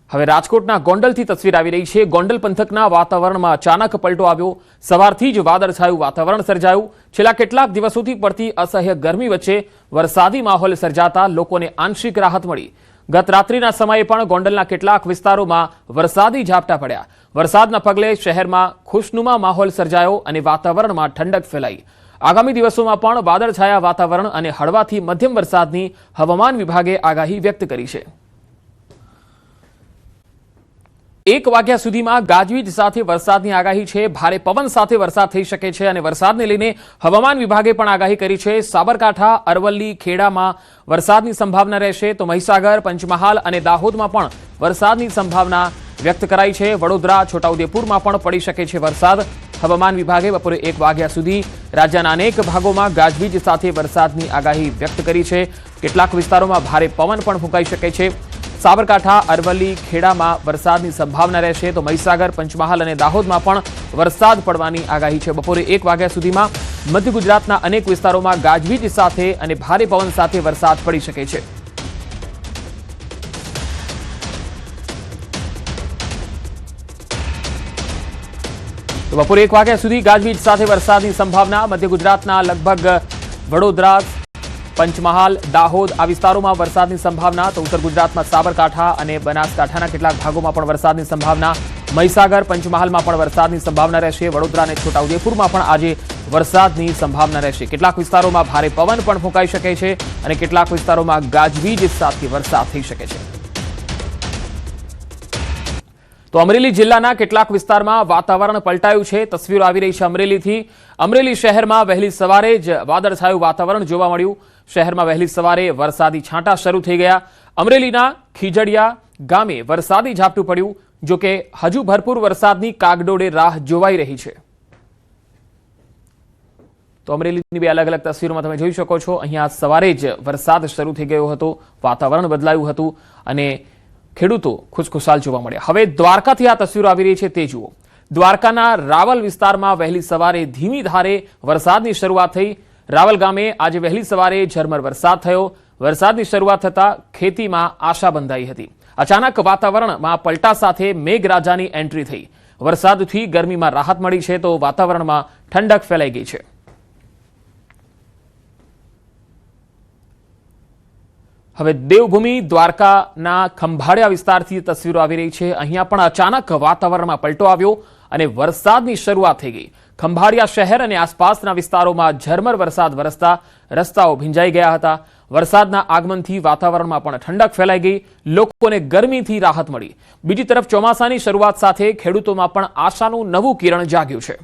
હવે રાજકોટના ગોંડલથી તસવીર આવી રહી છે। ગોંડલ પંથકના વાતાવરણમાં અચાનક પલટો આવ્યો। સવારથી જ વાદળછાયું વાતાવરણ સર્જાયું। છેલ્લા કેટલાક દિવસોથી પડતી અસહ્ય ગરમી વચ્ચે વરસાદી માહોલ સર્જાતા લોકોને આંશિક રાહત મળી। ગત રાત્રિના સમયે પણ ગોંડલના કેટલાક વિસ્તારોમાં વરસાદી ઝાપટા પડ્યા। વરસાદના પગલે શહેરમાં ખુશનુમા માહોલ સર્જાયો અને વાતાવરણમાં ઠંડક ફેલાઈ। આગામી દિવસોમાં પણ વાદળછાયા વાતાવરણ અને હળવાથી મધ્યમ વરસાદની હવામાન વિભાગે આગાહી વ્યક્ત કરી છે। 1 વાગ્યા સુધીમાં ગાજવીજ સાથે વરસાદની આગાહી છે। ભારે પવન સાથે વરસાદ થઈ શકે છે અને વરસાદને લઈને હવામાન વિભાગે પણ આગાહી કરી છે। સાબરકાંઠા, અરવલ્લી, ખેડામાં વરસાદની સંભાવના રહેશે તો મહીસાગર, પંચમહાલ અને દાહોદમાં પણ વરસાદની સંભાવના વ્યક્ત કરાઈ છે। વડોદરા, છોટાઉદેપુરમાં પણ પડી શકે છે વરસાદ। હવામાન વિભાગે બપોરે 1 વાગ્યા સુધી રાજ્યના અનેક ભાગોમાં ગાજવીજ સાથે વરસાદની આગાહી વ્યક્ત કરી છે। કેટલાક વિસ્તારોમાં ભારે પવન પણ ફૂંકાઈ શકે છે। સાબરકાંઠા, અરવલ્લી, ખેડામાં વરસાદની સંભાવના રહેશે તો મહીસાગર, પંચમહાલ અને દાહોદમાં પણ વરસાદ પડવાની આગાહી છે। બપોરે 1 વાગ્યા સુધીમાં મધ્ય ગુજરાતના અનેક વિસ્તારોમાં ગાજવીજ સાથે અને ભારે પવન સાથે વરસાદ પડી શકે છે। તો બપોરે 1 વાગ્યા સુધી ગાજવીજ સાથે વરસાદની સંભાવના। મધ્ય ગુજરાતના લગભગ વડોદરા, પંચમહાલ, દાહોદ આ વિસ્તારોમાં વરસાદની સંભાવના તો ઉત્તર ગુજરાતમાં સાબરકાંઠા અને બનાસકાંઠાના કેટલાક ભાગોમાં પણ વરસાદની સંભાવના। મહીસાગર, પંચમહાલમાં પણ વરસાદની સંભાવના રહેશે। વડોદરા અને છોટાઉદેપુરમાં પણ આજે વરસાદની સંભાવના રહેશે। કેટલાક વિસ્તારોમાં ભારે પવન પણ ફૂંકાઈ શકે છે અને કેટલાક વિસ્તારોમાં ગાજવીજ સાથે વરસાદ થઈ શકે છે। તો અમરેલી જિલ્લાના કેટલાક વિસ્તારમાં વાતાવરણ પલટાયું છે। તસવીરો આવી રહી છે અમરેલીથી। અમરેલી શહેરમાં વહેલી સવારે જ વાદળછાયું વાતાવરણ જોવા મળ્યું। શહેરમાં વહેલી સવારે વરસાદી છાંટા શરૂ થઈ ગયા। અમરેલીના ખીજડીયા ગામે વરસાદી ઝાપટું પડ્યું। જો કે હજુ ભરપૂર વરસાદની કાગડોળે રાહ જોવાઈ રહી છે। તો અમરેલીની 2 અલગ અલગ તસવીરોમાં તમે જોઈ શકો છો। અહીંયા સવારે જ વરસાદ શરૂ થઈ ગયો હતો, વાતાવરણ બદલાયું હતું અને ખેડૂતો ખુશખુશાલ જોવા મળ્યા। હવે દ્વારકાથી આ તસવીરો આવી રહી છે તે જુઓ। દ્વારકાના રાવલ વિસ્તારમાં વહેલી સવારે ધીમી ધારે વરસાદની શરૂઆત થઈ। રાવલ ગામે આજે વહેલી સવારે ઝરમર વરસાદ થયો। વરસાદની શરૂઆત થતા ખેતીમાં આશા બંધાઈ હતી। અચાનક વાતાવરણમાં પલટા સાથે મેઘરાજાની એન્ટ્રી થઈ। વરસાદથી ગરમીમાં રાહત મળી છે તો વાતાવરણમાં ઠંડક ફેલાઈ ગઈ છે। હવે દેવભૂમિ દ્વારકાના ખંભાળિયા વિસ્તારથી તસવીરો આવી રહી છે। અહીંયા પણ અચાનક વાતાવરણમાં પલટો આવ્યો અને વરસાદની શરૂઆત થઈ ગઈ। ખંભાળિયા શહેર અને આસપાસના વિસ્તારોમાં ઝરમર વરસાદ વરસતા રસ્તાઓ ભીંજાઈ ગયા હતા। વરસાદના આગમનથી વાતાવરણમાં પણ ઠંડક ફેલાઈ ગઈ। લોકોને ગરમીથી રાહત મળી। બીજી તરફ ચોમાસાની શરૂઆત સાથે ખેડૂતોમાં પણ આશાનું નવું કિરણ જાગ્યું છે।